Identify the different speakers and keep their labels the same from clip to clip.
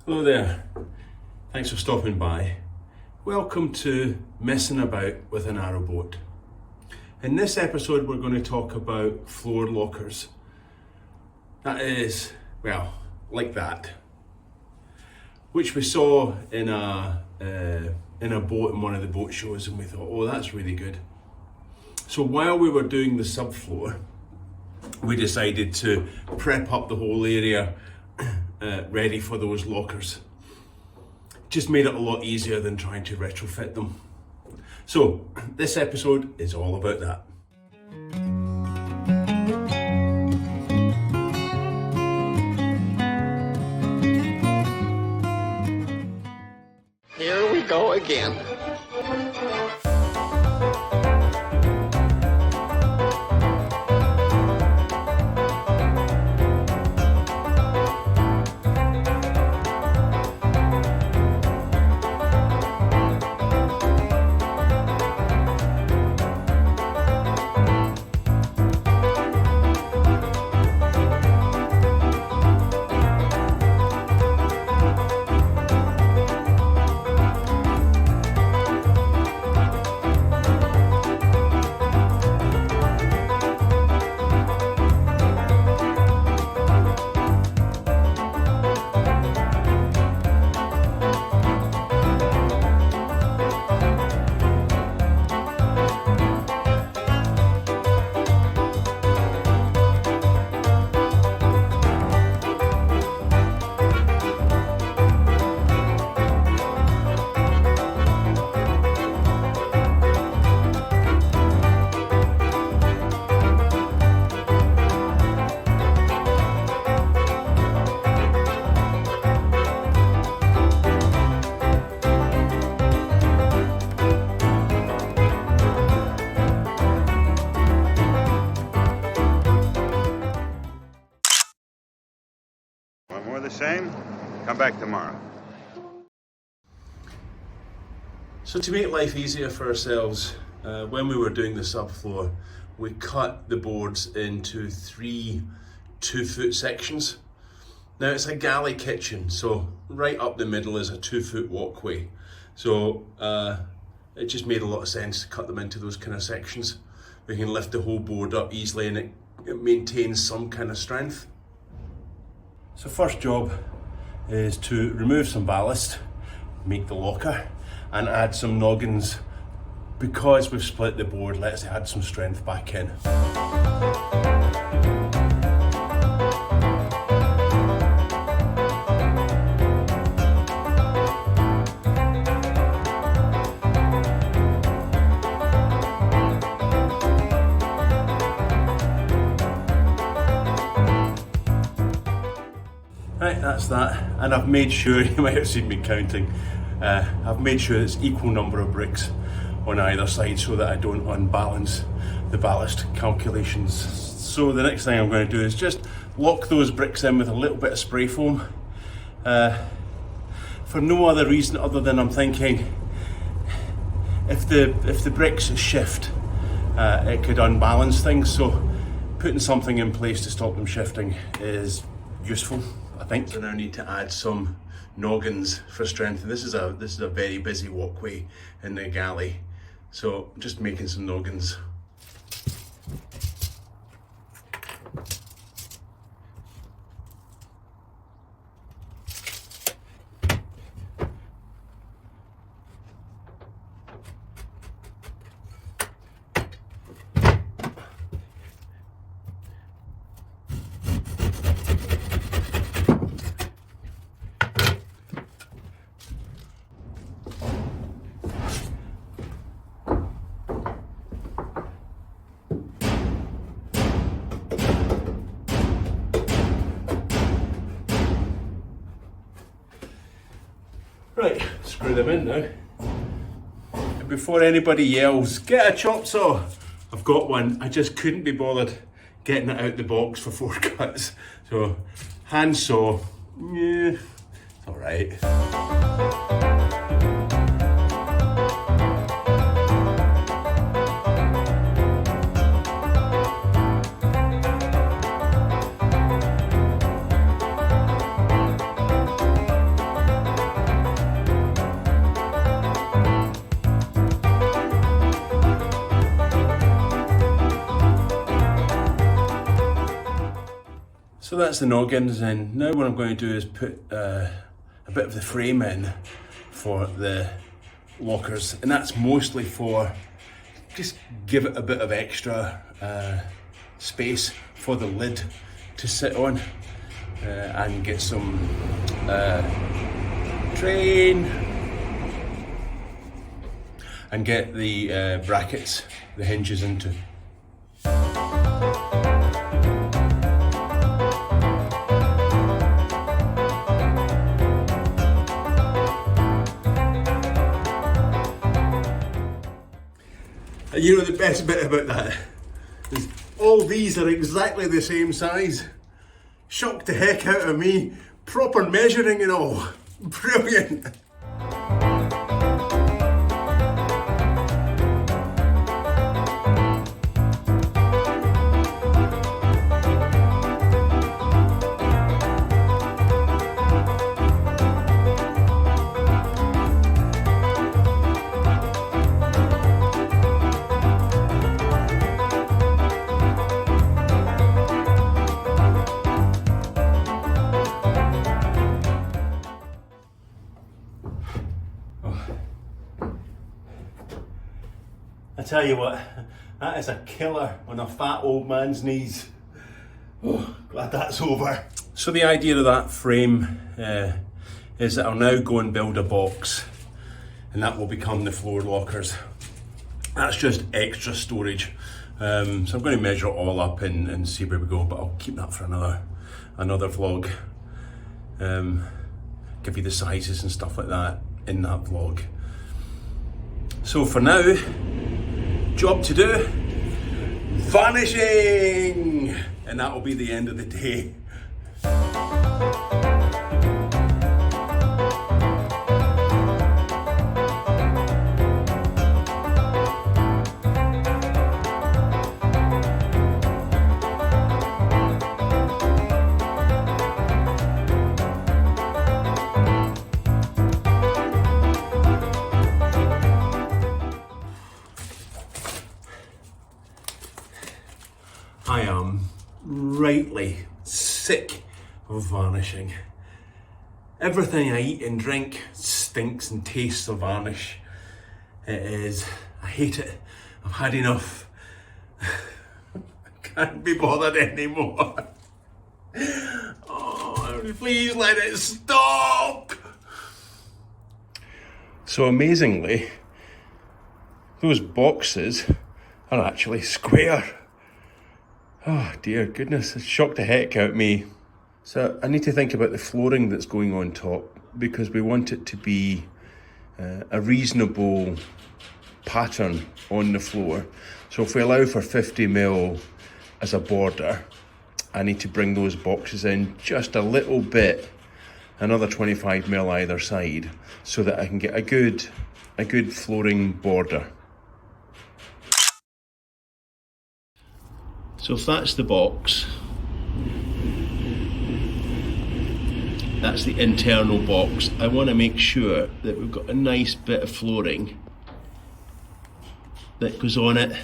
Speaker 1: Hello there, thanks for stopping by. Welcome to Messing About with a Narrowboat. In this episode we're going to talk about floor lockers. That is, well, like that. Which we saw in a boat in one of the boat shows, and we thought, oh, that's really good. So while we were doing the subfloor, we decided to prep up the whole area ready for those lockers. Just made it a lot easier than trying to retrofit them. So this episode is all about that.
Speaker 2: Here we go again.
Speaker 3: More the same, come back tomorrow.
Speaker 1: So to make life easier for ourselves, when we were doing the subfloor, we cut the boards into 3 2-foot sections. Now it's a galley kitchen, so right up the middle is a 2-foot walkway. So it just made a lot of sense to cut them into those kind of sections. We can lift the whole board up easily and it maintains some kind of strength. So first job is to remove some ballast, make the locker, and add some noggins. Because we've split the board, let's add some strength back in. Right, that's that, and I've made sure, you might have seen me counting, I've made sure it's equal number of bricks on either side so that I don't unbalance the ballast calculations. So the next thing I'm going to do is just lock those bricks in with a little bit of spray foam, for no other reason other than I'm thinking if the bricks shift, it could unbalance things, so putting something in place to stop them shifting is useful, I think. So now I need to add some noggins for strength, and this is a very busy walkway in the galley, so I'm just making some noggins. Right, screw them in now. And before anybody yells, get a chop saw! I've got one, I just couldn't be bothered getting it out the box for 4 cuts. So, hand saw, yeah, it's alright. that's the noggins, and now what I'm going to do is put a bit of the frame in for the lockers, and that's mostly for just give it a bit of extra space for the lid to sit on, and get some train and get the brackets, the hinges into. And you know the best bit about that is all these are exactly the same size. Shocked the heck out of me. Proper measuring and all. Brilliant. I tell you what, that is a killer on a fat old man's knees. Oh, glad that's over. So the idea of that frame is that I'll now go and build a box, and that will become the floor lockers. That's just extra storage. So I'm going to measure it all up and see where we go, but I'll keep that for another vlog. Give you the sizes and stuff like that in that vlog. So for now, job to do, vanishing, and that will be the end of the day. I am rightly sick of vanishing. Everything I eat and drink stinks and tastes of varnish. I hate it. I've had enough. I can't be bothered anymore. Oh, please let it stop. So amazingly, those boxes are actually square. Oh dear goodness, it shocked the heck out of me. So I need to think about the flooring that's going on top, because we want it to be a reasonable pattern on the floor. So if we allow for 50mm as a border, I need to bring those boxes in just a little bit, another 25mm either side, so that I can get a good flooring border. So if that's the box, that's the internal box. I want to make sure that we've got a nice bit of flooring that goes on it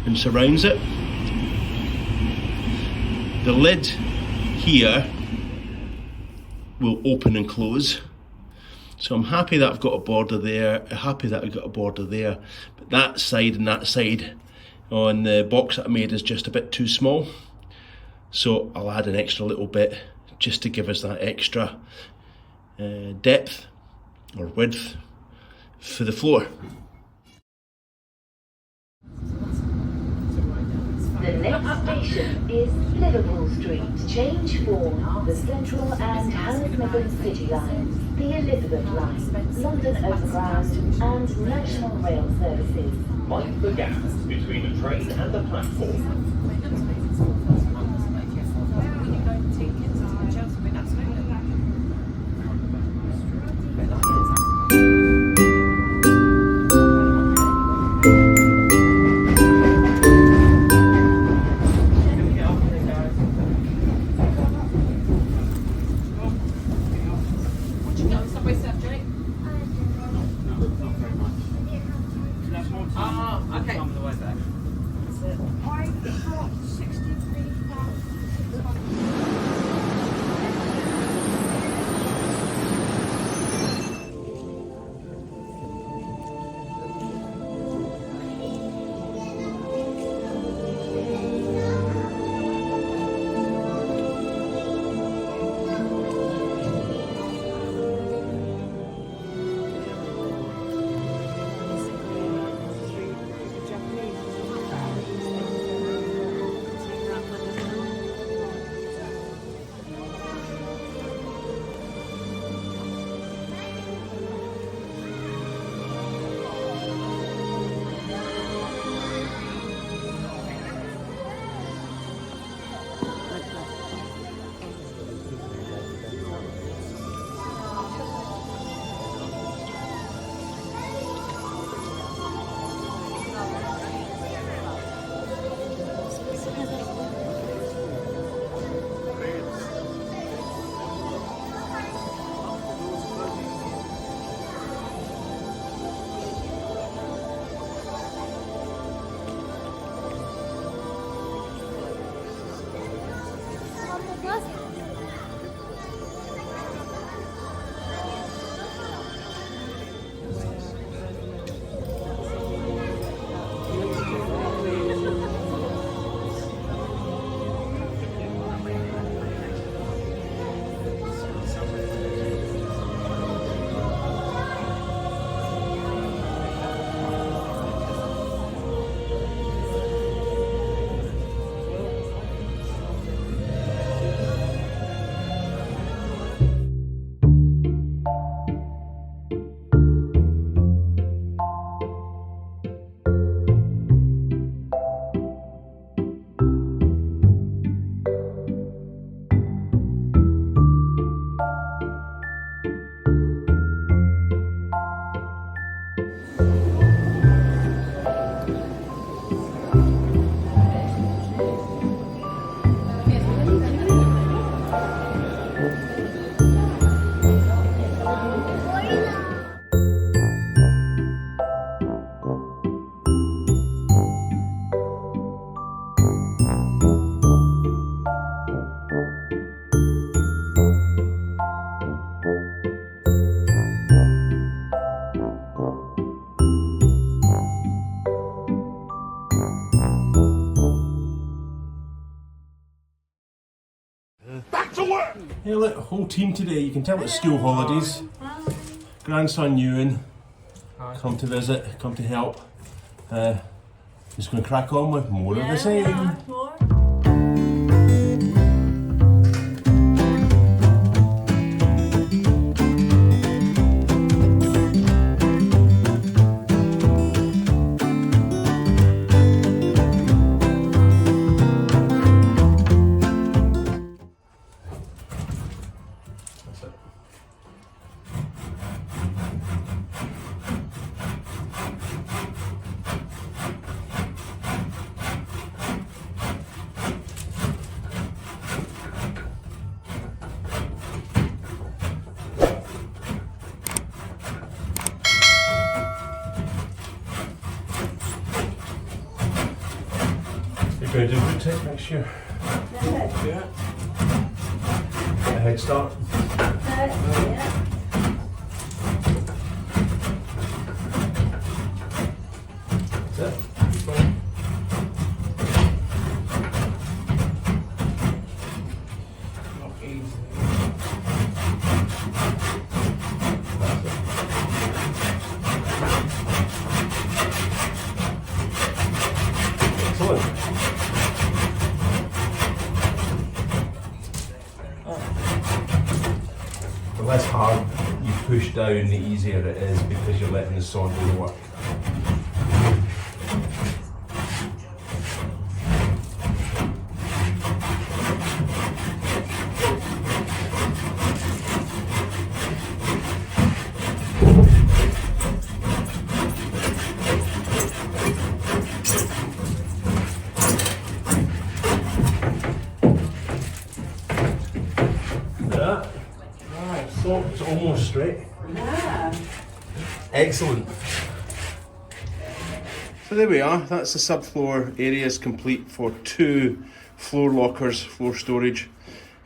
Speaker 1: and surrounds it. The lid here will open and close. So I'm happy that I've got a border there, happy that I've got a border there, but that side and that side on the box that I made is just a bit too small. So I'll add an extra little bit just to give us that extra depth or width for the floor.
Speaker 2: The next station is Liverpool Street. Change for the Central and Hammersmith City Lines, the Elizabeth Line, London Overground and National Rail Services.
Speaker 4: Mind the gap between the train and the platform.
Speaker 5: Okay. I've got 63
Speaker 1: Hey look, whole team today. You can tell it's school holidays. Grandson Ewan, come to visit, come to help. Just going to crack on with more of the same. You're going to do good tech next year. Yeah. A head start.
Speaker 5: Yeah.
Speaker 1: That's it. Excellent. The less hard you push down, the easier it is because you're letting the sod do the work. So it's almost straight.
Speaker 5: Yeah.
Speaker 1: Excellent. So there we are, that's the subfloor areas complete for 2 floor lockers, floor storage,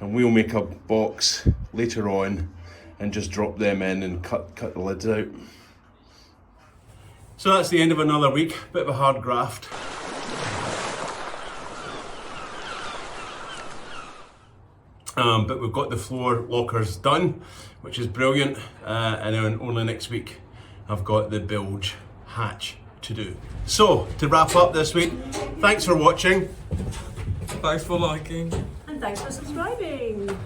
Speaker 1: and we'll make a box later on and just drop them in and cut the lids out. So that's the end of another week, bit of a hard graft. But we've got the floor lockers done, which is brilliant, and then only next week I've got the bilge hatch to do. So, to wrap up this week, thanks for watching.
Speaker 6: Thanks for liking.
Speaker 5: And thanks for subscribing.